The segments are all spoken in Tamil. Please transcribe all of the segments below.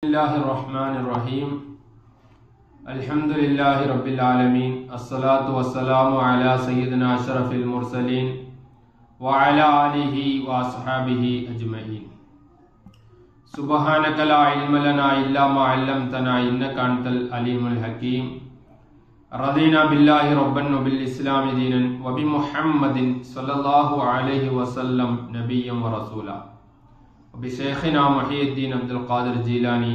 Bismillahirrahmanirrahim. Alhamdulillahi Rabbil Alameen. As-salatu was-salamu ala Sayyidina Ashrafil Mursaleen wa ala alihi wa ashabihi ajma'in. Subhanaka la ilma lana illa ma 'allamtana innaka antal alimul hakim. Radina billahi rabban wa bil islami dinan wa bi Muhammadin sallallahu alayhi wa sallam nabiyyan wa rasula. بشيخنا محي الدين عبد القادر الجيلاني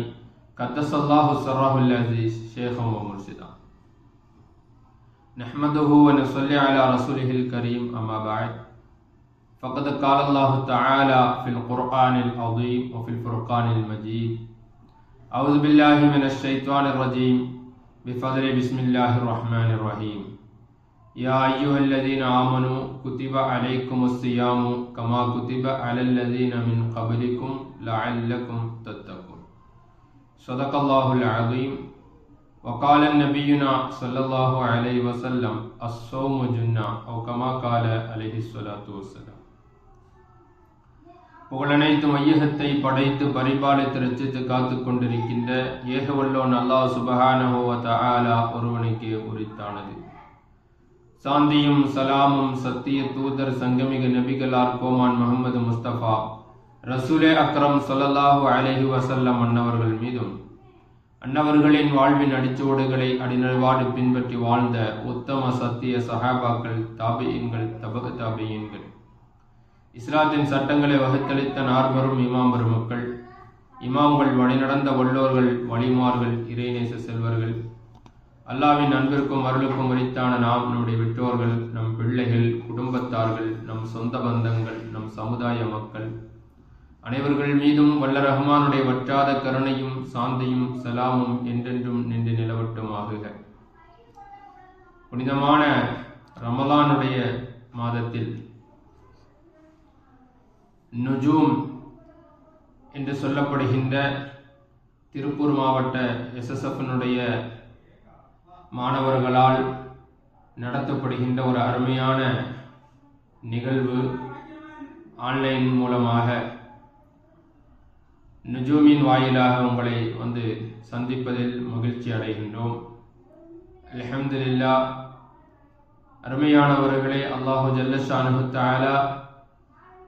قدس الله سره العزيز شيخا ومرشدا نحمده ونصلي على رسوله الكريم أما بعد فقد قال الله تعالى في القرآن العظيم وفي الفرقان المجيد أعوذ بالله من الشيطان الرجيم بفضل بسم الله الرحمن الرحيم يا أيها الذين آمنوا كتب عليكم الصيام كما كتب على الذين من قبلكم لعلكم تتقون صدق الله العظيم وقال النبينا صلى الله عليه وسلم الصوم جنة أو كما قال عليه الصلاة والسلام. புகழனைத்து மையகத்தை படைத்து பரிபாலித்து ரட்சித்து காத்து கொண்டிருக்கின்ற ஏகவல்லோன் அல்லாஹ் சுப்ஹானஹு வ தஆலா ஒருவனுக்கு உரித்தானது. சாந்தியும் சலாமும் சத்திய தூதர் சங்கமிக நபிகளார் கோமான் முஹம்மது முஸ்தபா ரசூலே அக்ரம் ஸல்லல்லாஹு அலைஹி வஸல்லம் அன்னவர்கள் மீதும் அன்னவர்களின் வாழ்வின் அடிச்சுவடுகளை அடிநல்வாடு பின்பற்றி வாழ்ந்த உத்தம சத்திய சஹாபாக்கள் தாபியீன்கள் தபக தாபியீன்கள் இஸ்லாத்தின் சட்டங்களை வகுத்தளித்த நார்வரும் இமாம் பெருமக்கள் இமாம்கள் வழிநடந்த வல்லோர்கள் வழிமார்கள் இறைநேச செல்வர்கள் அல்லாவின் அன்பிற்கும் அருளுக்கும் உரித்தான நாம், நம்முடைய பெற்றோர்கள், நம் பிள்ளைகள், குடும்பத்தார்கள், நம் சொந்த பந்தங்கள், நம் சமுதாய மக்கள் அனைவர்கள் மீதும் வல்ல ரஹ்மானுடைய வற்றாத கருணையும் சாந்தியும் சலாமும் என்றென்றும் நின்று நிலவட்டுமாகுக. புனிதமான ரமலானுடைய மாதத்தில் நுஜூம் என்று சொல்லப்படுகின்ற திருப்பூர் மாவட்ட SSF-னுடைய மாணவர்களால் நடத்தப்படுகின்ற ஒரு அருமையான நிகழ்வு ஆன்லைன் மூலமாக நுஜூமின் வாயிலாக உங்களை வந்து சந்திப்பதில் மகிழ்ச்சி அடைகின்றோம். அல்ஹம்துலில்லாஹ். அருமையானவர்களே, அல்லாஹு ஜல்லஷானுஹு தஆலா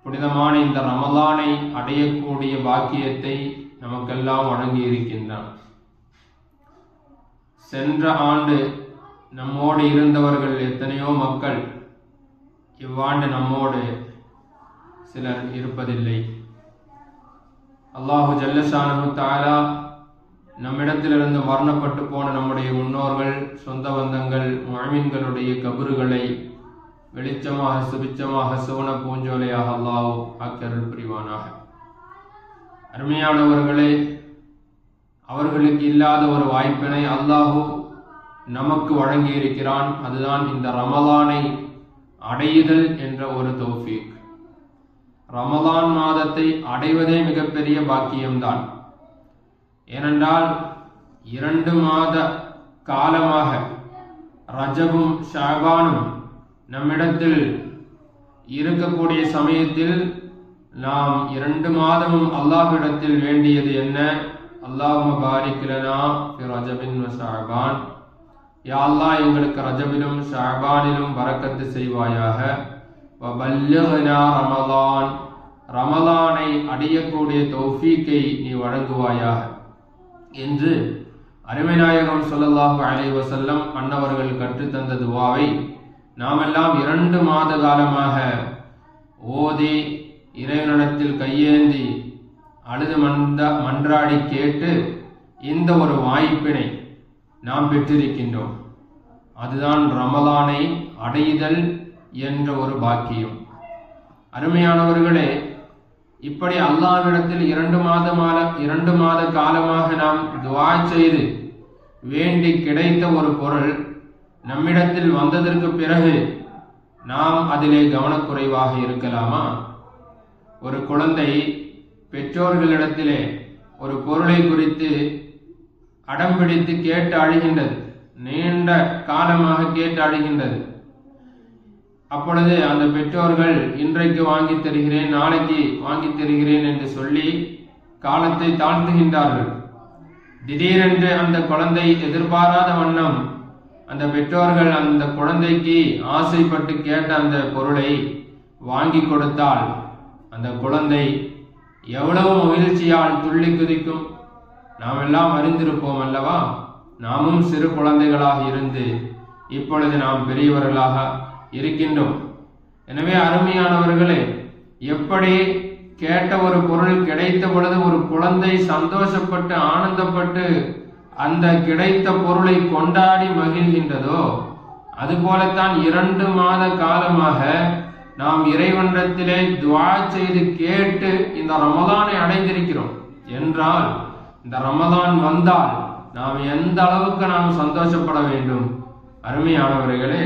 புனிதமான இந்த ரமலானை அடையக்கூடிய பாக்கியத்தை நமக்கெல்லாம் வழங்கி இருக்கின்றான். சென்ற ஆண்டு நம்மோடு இருந்தவர்கள் எத்தனையோ மக்கள் இவ்வாண்டு நம்மோடு சிலர் இருப்பதில்லை. அல்லாஹு ஜல்லஷானுஹு தஆலா நம்மிடத்திலிருந்து மரணப்பட்டு போன நம்முடைய முன்னோர்கள், சொந்த பந்தங்கள், முஅமின்களுடைய கபறுகளை வெளிச்சமாக சுபிச்சமாக சுவன பூஞ்சோலையாக அல்லாஹ் ஆக்கருள் புரிவானாக. அருமையானவர்களே, அவர்களுக்கு இல்லாத ஒரு வாய்ப்பினை அல்லாஹ் நமக்கு வழங்கி இருக்கிறான். அதுதான் இந்த ரமலானை அடையுதல் என்ற ஒரு தௌஃபீக். ரமலான் மாதத்தை அடைவதே மிகப்பெரிய பாக்கியம்தான். ஏனென்றால் 2 மாத காலமாக ரஜபும் ஷஅபானும் நம்மிடத்தில் இருக்கக்கூடிய சமயத்தில் நாம் 2 மாதமும் அல்லாஹ்விடத்தில் வேண்டியது என்ன? அல்லாஹும்ம பாரிக் லனா ஃபி ரஜபின் வ ஷஅபான். யா அல்லாஹ், எங்களுக்கு ரஜபிலும் ஷஅபானிலும் பரக்கத்து செய்வாயாக. வ பல்லிக்னா ரமலான், ரமலானை அடையக்கூடிய தௌஃபீக்கை நீ வழங்குவாயாக என்று அருமை நாயகம் ஸல்லல்லாஹு அலைஹி வஸல்லம் அன்னவர்கள் கற்றுத்தந்த துஆவை நாமெல்லாம் 2 மாத காலமாக ஓதி இறைவனிடத்தில் கையேந்தி அழுது மன்றாடி கேட்டு இந்த ஒரு வாய்ப்பினை நாம் பெற்றிருக்கின்றோம். அதுதான் ரமலானை அடைதல் என்ற ஒரு பாக்கியம். அருமையானவர்களே, இப்படி அல்லாஹ்விடத்தில் 2 மாத காலமாக நாம் துஆ செய்து வேண்டி கிடைத்த ஒரு பொருள் நம்மிடத்தில் வந்ததற்கு பிறகு நாம் அதிலே கவனக்குறைவாக இருக்கலாமா? ஒரு குழந்தை பெற்றோர்களிடத்திலே ஒரு பொருளை குறித்து அடம் பிடித்து கேட்டு அழுகின்றது. நீண்ட காலமாக கேட்டு அழுகின்றது. அப்பொழுது அந்த பெற்றோர்கள் இன்றைக்கு வாங்கி தருகிறேன், நாளைக்கு வாங்கி தருகிறேன் என்று சொல்லி காலத்தை தாழ்த்துகின்றார்கள். திடீரென்று அந்த குழந்தை எதிர்பாராத வண்ணம் அந்த பெற்றோர்கள் அந்த குழந்தைக்கு ஆசைப்பட்டு கேட்ட அந்த பொருளை வாங்கி கொடுத்தால் அந்த குழந்தை எவ்வளவு மகிழ்ச்சியால் துள்ளி குதிக்கும். நாம் எல்லாம் அறிந்திருப்போம் அல்லவா? நாமும் சிறு குழந்தைகளாக இருந்து இப்பொழுது நாம் பெரியவர்களாக இருக்கின்றோம். எனவே அருமையானவர்களே, எப்படி கேட்ட ஒரு பொருள் கிடைத்த பொழுது ஒரு குழந்தை சந்தோஷப்பட்டு ஆனந்தப்பட்டு அந்த கிடைத்த பொருளை கொண்டாடி மகிழ்கின்றதோ, அதுபோலத்தான் 2 மாத காலமாக நாம் இறைவனிடத்திலே துஆ செய்து கேட்டு இந்த ரமலானை அடைந்திருக்கிறோம் என்றால், இந்த ரமலான் வந்தால் நாம் எந்த அளவுக்கு நாம் சந்தோஷப்பட வேண்டும். அருமையானவர்களே,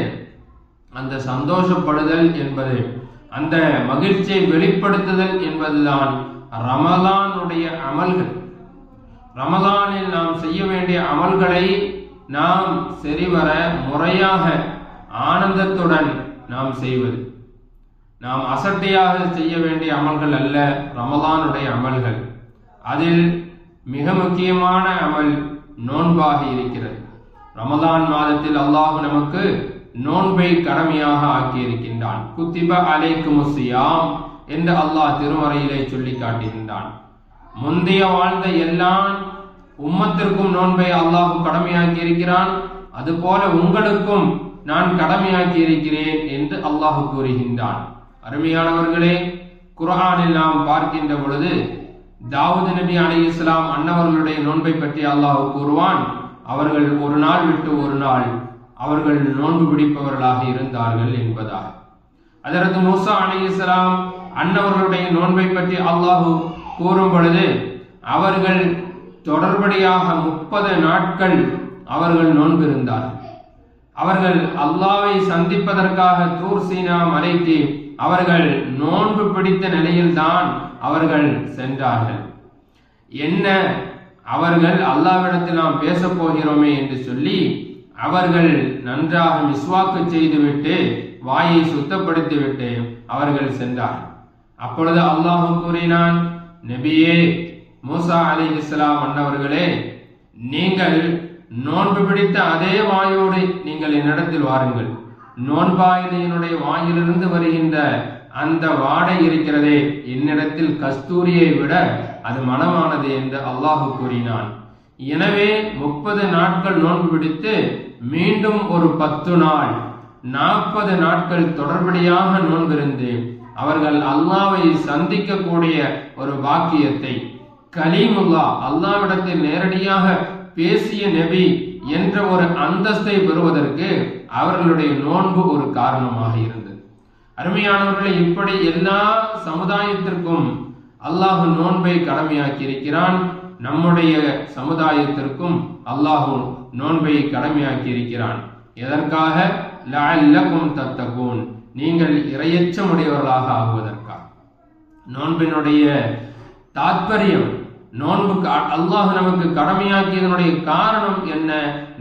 அந்த சந்தோஷப்படுதல் என்பது, அந்த மகிழ்ச்சியை வெளிப்படுத்துதல் என்பதுதான் ரமலானுடைய அமல்கள். ரமலானில் நாம் செய்ய வேண்டிய அமல்களை நாம் சரிவர முறையாக ஆனந்தத்துடன் நாம் செய்வது. நாம் அசட்டையாக செய்ய வேண்டிய அமல்கள் அல்ல ரமலானுடைய அமல்கள். அதில் மிக முக்கியமான அமல் நோன்பாக இருக்கிறது. ரமலான் மாதத்தில் அல்லாஹ் நமக்கு நோன்பை கடமையாக ஆக்கி இருக்கின்றான். குத்திப அலைக்குமுஸ் ஸியாம் என்று அல்லாஹ் திருமறையிலே சொல்லி காட்டுகின்றான். முந்தைய வாழ்ந்த எல்லா உம்மத்திற்கும் நோன்பை அல்லாஹ் கடமையாக்கி இருக்கிறான். அதுபோல உங்களுக்கும் நான் கடமையாக்கி இருக்கிறேன் என்று அல்லாஹ் கூறுகின்றான். அருமையானவர்களே, குர்ஆனில் நாம் பார்க்கின்ற பொழுது தாவூத் நபி அலைஹிஸ்ஸலாம் அன்னவர்களுடைய நோன்பை பற்றி அல்லாஹ் கூறுவான். அவர்கள் ஒரு நாள் விட்டு ஒரு நாள் அவர்கள் நோன்பு பிடிப்பவர்களாக இருந்தார்கள் என்பதாக. ஹஜ்ரத் மூசா அலைஹிஸ்ஸலாம் அன்னவர்களுடைய நோன்பை பற்றி அல்லாஹ் கூறும் பொழுது அவர்கள் தொடர்படியாக 30 நாட்கள் அவர்கள் நோன்பு இருந்தார்கள். அவர்கள் அல்லாஹ்வை சந்திப்பதற்காக தூர் சீனா மலைக்கு அவர்கள் நோன்பு பிடித்த நிலையில்தான் அவர்கள் சென்றார்கள். என்ன, அவர்கள் அல்லாஹ்விடத்தில் நாம் பேச போகிறோமே என்று சொல்லி அவர்கள் நன்றாக மிஸ்வாக்கு செய்துவிட்டு வாயை சுத்தப்படுத்திவிட்டு அவர்கள் சென்றார்கள். அப்பொழுது அல்லாஹ் கூறினான், நபியே மூசா அலைஹிஸ்ஸலாம் அன்னவர்களே, நீங்கள் நோன்பு பிடித்த அதே வாயோடு நீங்கள் என்னிடத்தில் வாருங்கள். நோன்பாயினுடைய வாயிலிருந்து வருகின்ற அந்த வாடை இருக்கிறதே, என்னிடத்தில் கஸ்தூரியை விட அது மனமானது என்று அல்லாஹ் கூறினான். எனவே 30 நாட்கள் நோன்பு பிடித்து மீண்டும் ஒரு 10 நாள் 40 நாட்கள் தொடர்படியாக நோன்பிருந்து அவர்கள் அல்லாஹ்வை சந்திக்கக்கூடிய ஒரு பாக்கியத்தை, கலீமுல்லா அல்லாஹ்விடத்தில் நேரடியாக பேசிய நபி என்ற ஒரு அந்தஸ்தை பெறுவதற்கு அவர்களுடைய நோன்பு ஒரு காரணமாக இருந்தது. அருமையானவர்களை, இப்படி எல்லா சமுதாயத்திற்கும் அல்லாஹ் நோன்பை கடமையாக்கி இருக்கிறான். நம்முடைய சமுதாயத்திற்கும் அல்லாஹ் நோன்பை கடமையாக்கி இருக்கிறான். எதற்காக? லஅல்லகும் தத்தகூன், நீங்கள் இறையச்சமுடையவர்களாக ஆகுவதற்காக. நோன்பினுடைய தாத்பரியம், நோன்புக்கு அல்லாஹ் நமக்கு கடமையாக்கியதனுடைய காரணம் என்ன?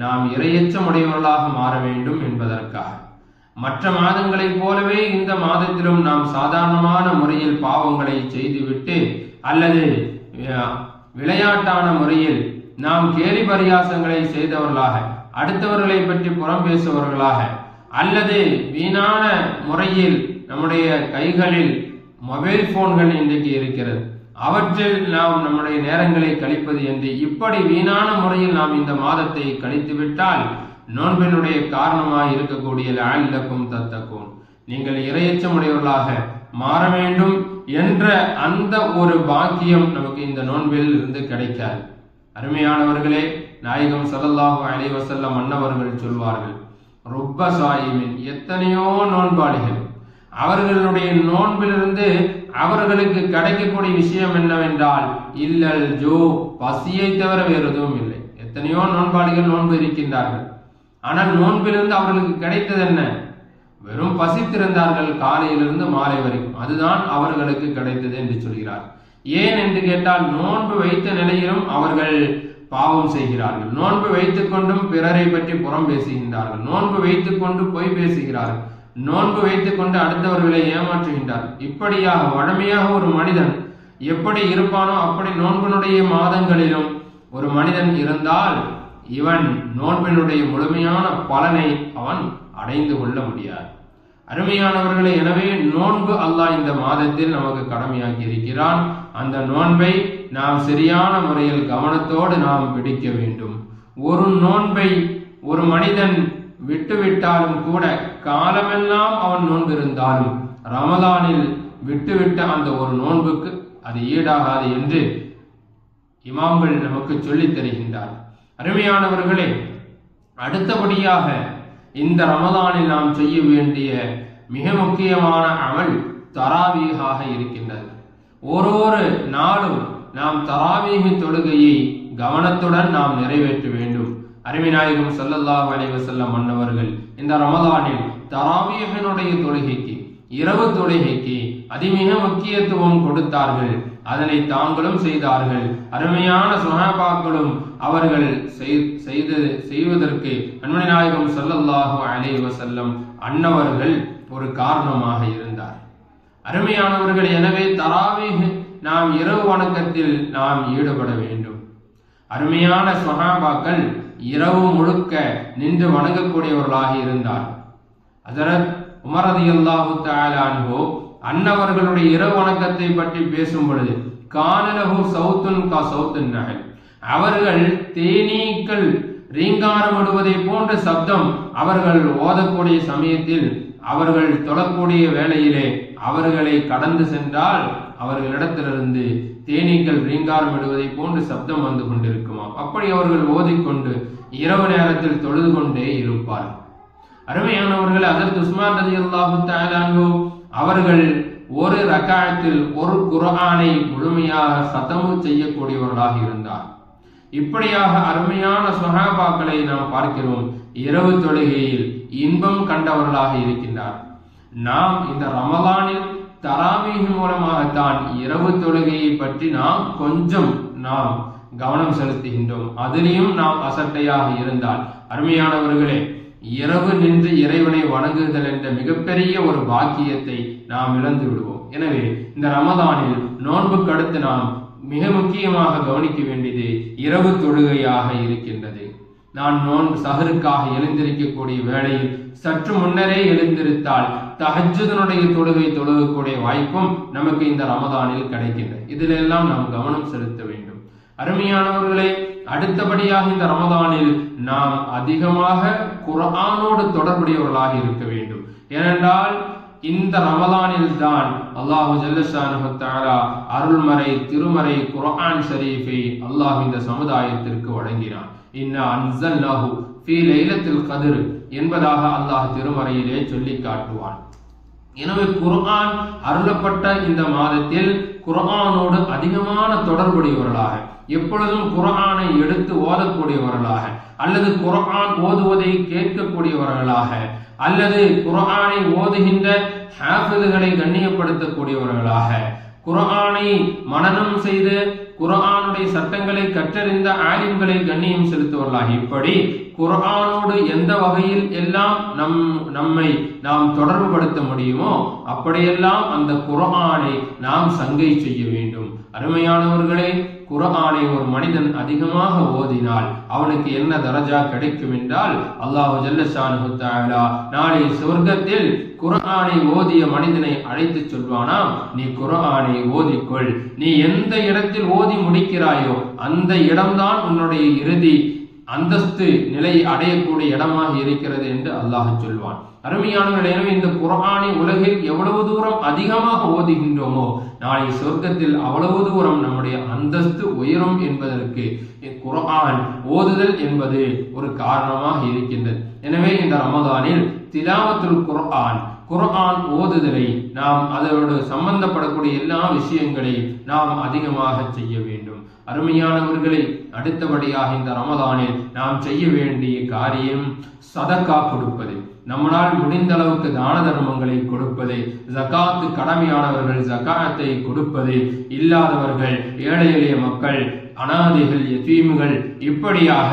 நாம் இறையச்சமுடையவர்களாக மாற வேண்டும் என்பதற்காக. மற்ற மாதங்களைப் போலவே இந்த மாதத்திலும் நாம் சாதாரணமான முறையில் பாவங்களை செய்துவிட்டு அல்லது விளையாட்டான முறையில் நாம் கேலி பரியாசங்களை செய்தவர்களாக, அடுத்தவர்களை பற்றி புறம் பேசுபவர்களாக, அல்லது வீணான முறையில் நம்முடைய கைகளில் மொபைல் போன்கள் இன்றைக்கு இருக்கிறது, அவற்றில் நாம் நம்முடைய நேரங்களை கழிப்பது என்று இப்படி வீணான முறையில் நாம் இந்த மாதத்தை கழித்து விட்டால் நோன்பினுடைய காரணமாக இருக்கக்கூடிய லஅல்லகும் தத்தகூன், நீங்கள் இறையச்சமுடையவர்களாக மாற வேண்டும் என்ற அந்த ஒரு பாக்கியம் நமக்கு இந்த நோன்பில் இருந்து கிடைக்காது. அருமையானவர்களே, நாயகம் ஸல்லல்லாஹு அலைஹி வஸல்லம் அன்னவர்கள் சொல்வார்கள், ருப்ப சாயிமின், எத்தனையோ நோன்பாளிகள், அவர்களுடைய நோன்பிலிருந்து அவர்களுக்கு கிடைக்கக்கூடிய விஷயம் என்னவென்றால் இல்லல் ஜோ, பசியை தவிர வேறு எதுவும் இல்லை. எத்தனையோ நோன்பாளிகள் நோன்பு இருக்கின்றார்கள், ஆனால் நோன்பிலிருந்து அவர்களுக்கு கிடைத்தது என்ன? வெறும் பசித்திருந்தார்கள் காலையிலிருந்து மாலை வரைக்கும், அதுதான் அவர்களுக்கு கிடைத்தது என்று சொல்கிறார். ஏன் என்று கேட்டால், நோன்பு வைத்த நிலையிலும் அவர்கள் பாவம் செய்கிறார்கள், நோன்பு வைத்துக் கொண்டும் பிறரை பற்றி புறம் பேசுகின்றார்கள், நோன்பு வைத்துக் கொண்டு பொய் பேசுகிறார்கள், நோன்பு வைத்துக் கொண்டு அடுத்தவர்களை ஏமாற்றுகின்றார். இப்படியாக வழமையாக ஒரு மனிதன் எப்படி இருப்பானோ அப்படி நோன்பினுடைய மாதங்களிலும் ஒரு மனிதன் இருந்தால் இவன் நோன்பினுடைய முழுமையான பலனை அவன் அடைந்து கொள்ள முடியாது. அருமையானவர்களே, எனவே நோன்பு அல்லாஹ் இந்த மாதத்தில் நமக்கு கடமையாக்கி இருக்கிறான். அந்த நோன்பை நாம் சரியான முறையில் கவனத்தோடு நாம் பிடிக்க வேண்டும். ஒரு நோன்பை ஒரு மனிதன் விட்டுவிட்டாலும் கூட, காலமெல்லாம் அவன் நோன்பு இருந்தாலும் ரமலானில் விட்டுவிட்ட அந்த ஒரு நோன்புக்கு அது ஈடாகாது என்று இமாம்கள் நமக்கு சொல்லித் தருகின்றார். அருமையானவர்களே, அடுத்தபடியாக இந்த ரமலானில் நாம் செய்ய வேண்டிய மிக முக்கியமான அமல் தராவீஹாக இருக்கின்றது. ஒரு நாளும் நாம் தராவீஹ் தொழுகையை கவனத்துடன் நாம் நிறைவேற்ற வேண்டும். அருமை நாயகம் ஸல்லல்லாஹு அலைஹி வஸல்லம் அன்னவர்கள் இந்த ரமலானில் தராவீஹினுடைய தொழுகைக்கு, இரவு தொழுகைக்கு அதிமிக முக்கியத்துவம் கொடுத்தார்கள். அதனை தாங்களும் செய்தார்கள். அருமையான சுஹாபாக்களும் அவர்கள் செய்வதற்கு அன்னை நாயகம் ஸல்லல்லாஹு அலைஹி வஸல்லம் அன்னவர்கள் ஒரு காரணமாக இருந்தார். அருமையானவர்கள், எனவே தராவீஹ் நாம் இரவு வணக்கத்தில் நாம் ஈடுபட வேண்டும். அருமையான சுஹாபாக்கள் இரவு முழுக்க நின்று வணங்கக்கூடியவர்களாக இருந்தார். ஹஜ்ரத் உமர் ரலியல்லாஹு தஆலா அன்ஹு அன்னவர்களுடைய இரவு வணக்கத்தை பற்றி பேசும் பொழுது, கானலஹு சௌத்துன் கா சௌத்துன் நஹல், அவர்கள் தேனீக்கள் ரீங்காரமிடுவதை போன்ற சப்தம் அவர்கள் ஓதக்கூடிய சமயத்தில், அவர்கள் தொழக்கூடிய வேளையிலே அவர்களை கடந்து சென்றால் அவர்களிடத்திலிருந்து தேனீக்கள் ரீங்காரமிடுவதை போன்று சப்தம் வந்து கொண்டிருக்குமா. அப்படி அவர்கள் ஓதிக்கொண்டு இரவு நேரத்தில் தொழுது கொண்டே இருப்பார். அருமையானவர்கள், ஹஜ்ரத் உஸ்மான் ரலியல்லாஹு தஆலா அன்ஹு அவர்கள் ஒரு ரக்காயத்தில் ஒரு குர்ஆனை முழுமையாக சதமு செய்யக்கூடியவர்களாக இருந்தார். இப்படியாக அருமையான சுஹாபாக்களை நாம் பார்க்கிறோம். இரவு தொழுகையில் இன்பம் கண்டவர்களாக இருக்கின்றார். நாம் இந்த ரமலானில் தராவீஹ் மூலமாகத்தான் இரவு தொழுகையை பற்றி நாம் கொஞ்சம் கவனம் செலுத்துகின்றோம். அதிலையும் நாம் அசட்டையாக இருந்தால், அருமையானவர்களே, இரவு நின்று இறைவனை வணங்குதல் என்ற மிகப்பெரிய ஒரு பாக்கியத்தை நாம் இழந்து விடுவோம். எனவே இந்த ரமலானில் நோன்புக்கு அடுத்து நாம் மிக முக்கியமாக கவனிக்க வேண்டியது இரவு தொழுகையாக இருக்கின்றது. நான் நோன்பு சஹருக்காக எழுந்திருக்கக்கூடிய வேளையில் சற்று முன்னரே எழுந்திருத்தால் தஹஜ்ஜுனுடைய தொழுகை தொழுகக்கூடிய வாய்ப்பும் நமக்கு இந்த ரமலானில் கிடைக்கின்றது. இதிலெல்லாம் நாம் கவனம் செலுத்த வேண்டும். அருமையானவர்களே, அடுத்தபடியாக இந்த ரமலானில் நாம் அதிகமாக குர்ஆனோடு தொடர்புடையவர்களாக இருக்க வேண்டும். ஏனென்றால் இந்த ரமலானில் தான் அல்லாஹு ஜல்ல ஷானஹு தஆலா அருள்மறை திருமறை குர்ஆன் ஷரீஃபை அல்லாஹ் இந்த சமுதாயத்திற்கு வழங்கினான். இன்னா அன்ஸல்னாஹு ஃபீ லைலத்துல் கத்ர் என்பதாக அல்லாஹ் திருமறையிலே சொல்லி காட்டுவான். எனவே குர்ஆன் அருளப்பட்ட இந்த மாதத்தில் குர்ஆனோடு அதிகமான தொடர்புடையவர்களாக, எப்பொழுதும் குர்ஆனை எடுத்து ஓதக்கூடியவர்களாக, அல்லது குர்ஆன் ஓதுவதை கேட்கக்கூடியவர்களாக, அல்லது குர்ஆனை ஓதுகின்ற ஹாஃபிதுகளை கண்ணியப்படுத்தக்கூடியவர்களாக, குர்ஆனை மனனம் செய்து குர்ஆனுடைய சட்டங்களை கற்றறிந்த ஆலிம்களை கண்ணியம் செலுத்துவர்களாக, இப்படி குர்ஆனோடு எந்த வகையில் எல்லாம் நம்மை நாம் தொடர்பு படுத்த முடியுமோ அப்படியெல்லாம் அந்த குர்ஆனை நாம் சங்கை செய்ய வேண்டும். அருமையானவர்களே, குர்ஆனை ஒரு மனிதன் அதிகமாக ஓதினால் அவனுக்கு என்ன தரஜா கிடைக்கும் என்றால், அல்லாஹு ஜல்ல ஷானஹு தஆலா நாளை சொர்க்கத்தில் குர்ஆனை ஓதிய மனிதனை அழைத்து சொல்வானாம், நீ குர்ஆனை ஓதிக்கொள், நீ எந்த இடத்தில் ஓதி முடிக்கிறாயோ அந்த இடம்தான் உன்னுடைய இறுதி அந்தஸ்து நிலை அடையக்கூடிய இடமாக இருக்கிறது என்று அல்லாஹ் சொல்வான். அருமையானவர்கள், எனவே இந்த குர்ஆனை உலகில் எவ்வளவு தூரம் அதிகமாக ஓதுகின்றோமோ நாளை சொர்க்கத்தில் அவ்வளவு தூரம் நம்முடைய அந்தஸ்து உயரும் என்பதற்கு குர்ஆன் ஓதுதல் என்பது ஒரு காரணமாக இருக்கின்றது. எனவே இந்த ரமதானில் திலாவத்துல் குர்ஆன் ஓதுதலை நாம் அதோடு சம்பந்தப்படக்கூடிய எல்லா விஷயங்களையும் நாம் அதிகமாக செய்ய வேண்டும். அருமையானவர்களை, அடுத்தபடியாக இந்த ரமதானில் நாம் செய்ய வேண்டிய காரியம் சதக்கா கொடுப்பது. நம்மளால் முடிந்த அளவுக்கு தான தர்மங்களை கொடுப்பது, ஜகாத்து கடமையானவர்கள் ஜகாத்தை கொடுப்பது, இல்லாதவர்கள் ஏழை எளிய மக்கள், அனாதைகள், யதீம்கள், இப்படியாக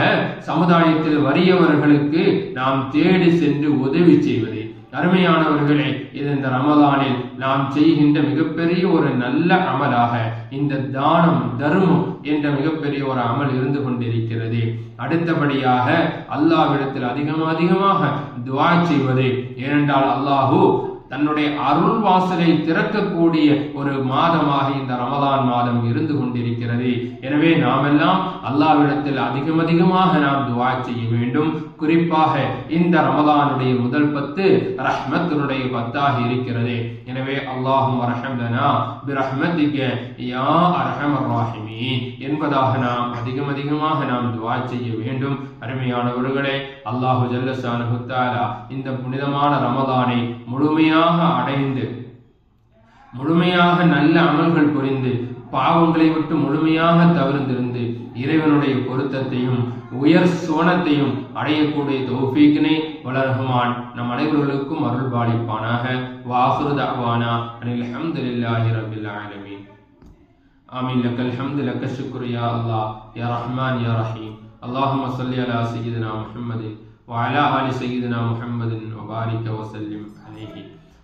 சமுதாயத்தில் வறியவர்களுக்கு நாம் தேடி சென்று உதவி செய்வது. அருமையானவர்களே, இது இந்த ரமலானில் நாம் செய்கின்ற மிகப்பெரிய ஒரு நல்ல அமலாக இந்த தானம் தர்மம் என்ற மிகப்பெரிய ஒரு அமல் இருந்து கொண்டிருக்கிறது. அடுத்தபடியாக அல்லாஹ்விடத்தில் அதிகமாக துஆ செய்வது. ஏனென்றால் அல்லாஹு தன்னுடைய அருள் வாசலை திறக்கக்கூடிய ஒரு மாதமாக இந்த ரமலான் மாதம் இருந்து கொண்டிருக்கிறது. எனவே நாம் எல்லாம் அல்லாஹ்விடத்தில் அதிகமாக நாம் துஆ செய்ய வேண்டும். குறிப்பாக இந்த ரமலானுடைய முதல் 10 ரஹ்மத்தினுடைய 10ஆக இருக்கிறது. எனவே அல்லாஹும்ம ரஹம்லனா பிரஹ்மதிக யா அர்ஹமர் ராஹிமீன் என்பதாக நாம் அதிகமாக நாம் துஆ செய்ய வேண்டும். அருமையானவர்களே, அல்லாஹு ஜல்ல ஷானஹு தஆலா இந்த புனிதமான ரமலானை முழுமையாக அடைந்து முழுமையாக நல்ல அமல்கள் புரிந்து பாவங்களை விட்டு முழுமையாக தவிர்த்திருந்து இறைவனுடைய பொருத்தத்தையும் உயர் சோனத்தையும் அடையக்கூடிய தௌஃபீக்கினை வளர்ஹமான் நம் அனைவர்களுக்கும் அருள் பாலிப்பானாக. வாஹிரு தஅவானா அனில் ஹம்துலில்லாஹி ரப்பில் ஆலமீன். ஆமீன். லக்கல் ஹம்து லக்க ஷுக்ரு யா அல்லாஹ் யா ரஹ்மான் யா ரஹீம். அல்லாஹும்ம ஸல்லி அலா சய்யிதினா முஹம்மதின் வ அலா ஆலி சய்யிதினா முஹம்மதின் வ பாரிக வ ஸல்லிம் அலைஹி.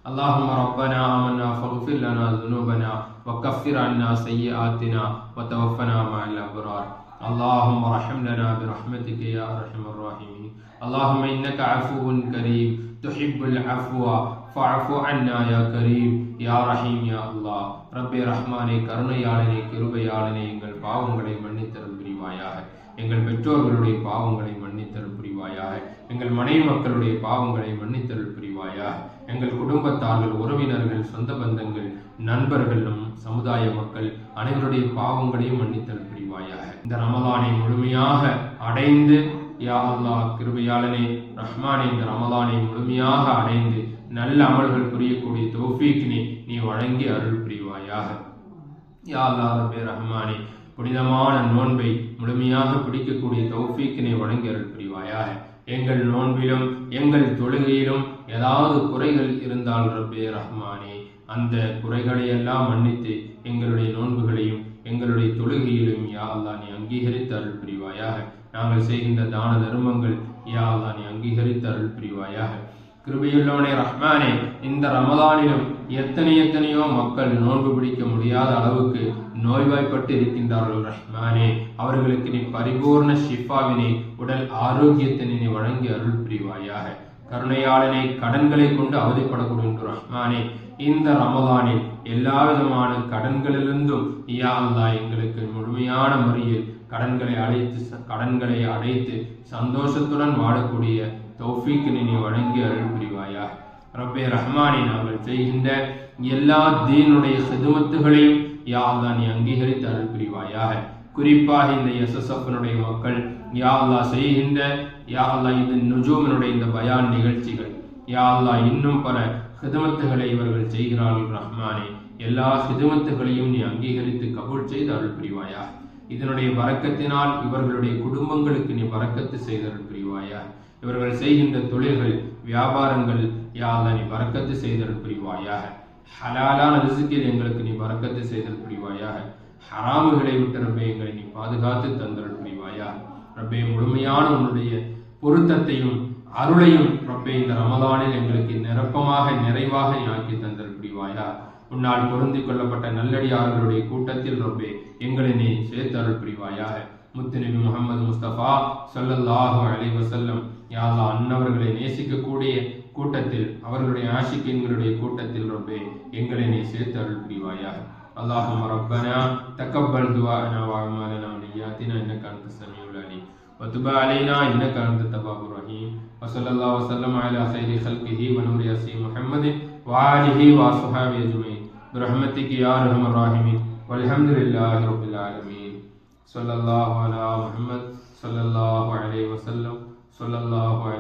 اللهم ربنا آمنا فاغفر لنا ذنوبنا وكفر عنا سيئاتنا وتوفنا مع الأبرار. اللهم ارحم لنا برحمتك يا أرحم الراحمين. اللهم إنك عفو كريم تحب العفو فاعف عنا يا كريم يا رحيم يا الله. ربي ரஹ்மானே, கருணையாளனே, கிருபையாளனே, எங்கள் பாவங்களை மன்னித்தருள் புரிவாயாக. எங்கள் பெற்றோர்களுடைய பாவங்களை மன்னித்தருள் புரிவாயாக. எங்கள் மனைவி மக்களுடைய பாவங்களை மன்னித்தருள் புரிவாயாக. எங்கள் குடும்பத்தார்கள், உறவினர்கள், சொந்த பந்தங்கள், நண்பர்களும் சமுதாய மக்கள் அனைவருடைய பாவங்களையும் மன்னித்தருள் புரிவாயாக. இந்த ரமலானை முழுமையாக அடைந்து யா அல்லாஹ் கிருபையாளனே ரஹ்மானே, இந்த ரமலானை முழுமையாக அடைந்து நல்ல அமல்கள் புரியக்கூடிய தௌஃபீக்கினை நீ வழங்கி அருள் புரிவாயாக. யா அல்லாஹ் ரப்பே ரஹ்மானே, புனிதமான நோன்பை முழுமையாக பிடிக்கக்கூடிய தௌஃபீக்கினை வழங்கி அருள் புரிவாயாக. எங்கள் நோன்பிலும் எங்கள் தொழுகையிலும் ஏதாவது குறைகள் இருந்தால் ரப்பே ரஹ்மானே, அந்த குறைகளை எல்லாம் மன்னித்து எங்களுடைய நோன்புகளையும் எங்களுடைய தொழுகையிலும் யா அல்லாஹ் நீ அங்கீகரித்து அருள் புரிவாயாக. நாங்கள் செய்கின்ற தான தர்மங்கள் யா அல்லாஹ் நீ அங்கீகரித்து அருள் புரிவாயாக. கிருபையுள்ளவனே ரஹ்மானே, இந்த ரமலானிலும் எத்தனையோ மக்கள் நோன்பு பிடிக்க முடியாத அளவுக்கு நோய்வாய்ப்பட்டு இருக்கின்றார்கள் ரஹ்மானே. அவர்களுக்கு நீ பரிபூர்ண ஷிஃபாவினை, உடல் ஆரோக்கியத்தினை நீ வழங்கி அருள் புரிவாயாக. கருணையாளனை, கடன்களை கொண்டு அவதிப்படக்கூடிய ரஹ்மானே, இந்த ரமலானில் எல்லா விதமான கடன்களிலிருந்தும் யா அல்லாஹ் எங்களுக்கு முழுமையான முறையில் கடன்களை அடைத்து சந்தோஷத்துடன் வாழக்கூடிய தௌஃபீக்கினை நீ வழங்கி அருள் புரிவாயா. ரப்பே ரஹ்மானே, நாங்கள் செய்கின்ற எல்லா தீனுடைய ஹிதுமத்துகளையும் யா அல்லாஹ் நீ அங்கீகரித்து அருள் புரிவாயாக. குறிப்பாக இந்த எஸ்எஸ்எஃப்னுடைய மக்கள் யா அல்லாஹ் செய்கின்ற யா அல்லாஹ் இந்த நுஜூமினுடைய இந்த பயான் நிகழ்ச்சிகள் யா அல்லாஹ் இன்னும் பல ஹிதுமத்துகளை இவர்கள் செய்கிறார்கள் ரஹ்மானே. எல்லா ஹிதுமத்துகளையும் நீ அங்கீகரித்து கபூல் செய்து அருள் புரிவாயா. இதனுடைய பரக்கத்தினால் இவர்களுடைய குடும்பங்களுக்கு நீ பரக்கத்து செய்தருள் புரிவாயா. இவர்கள் செய்கின்ற தொழில்கள், வியாபாரங்கள் யா அல்லாஹ் நீ பரக்கத்து செய்தருள் புரிவாயாக. ஹலாலான ரிஸ்கில் எங்களுக்கு நீ பரக்கத்து செய்தருள் புரிவாயாக. ஹராமுகளை விட்டு ரப்பே எங்களை நீ பாதுகாத்து தந்தருள் புரிவாயா. ரப்பே, முழுமையான உன்னுடைய பொருத்தத்தையும் அருளையும் ரப்பே இந்த ரமலானில் எங்களுக்கு நிரப்பமாக நிறைவாக ஆக்கி தந்தருள் புரிவாயா. உன்னால் பொருந்திக் கொள்ளப்பட்ட நல்லடியார்களுடைய கூட்டத்தில் ரப்பே எங்களை நீ சேர்த்தருள் புரிவாயாக. முத்துநபி முஹம்மது முஸ்தபா ஸல்லல்லாஹு அலைஹி வஸல்லம் யா அல்லாஹ் அன்னவர்களை நேசிக்கக்கூடிய கூட்டத்தில், அவர்களுடைய ஆஷிகீன்களுடைய கூட்டத்தில் ரப்பே எங்களை நீ சேர்த்தருள் புரிவாயாக. اللهم ربنا تقبل دعاءنا واعمالنا ونياتنا انك انت السميع العليم وتب علينا انك انت التواب الرحيم وصلى الله وسلم على خير خلقه ونور ياسين محمد وآله وصحبه اجمعين برحمتك يا ارحم الراحمين والحمد لله رب العالمين صلى الله على محمد صلى الله عليه وسلم صلى الله عليه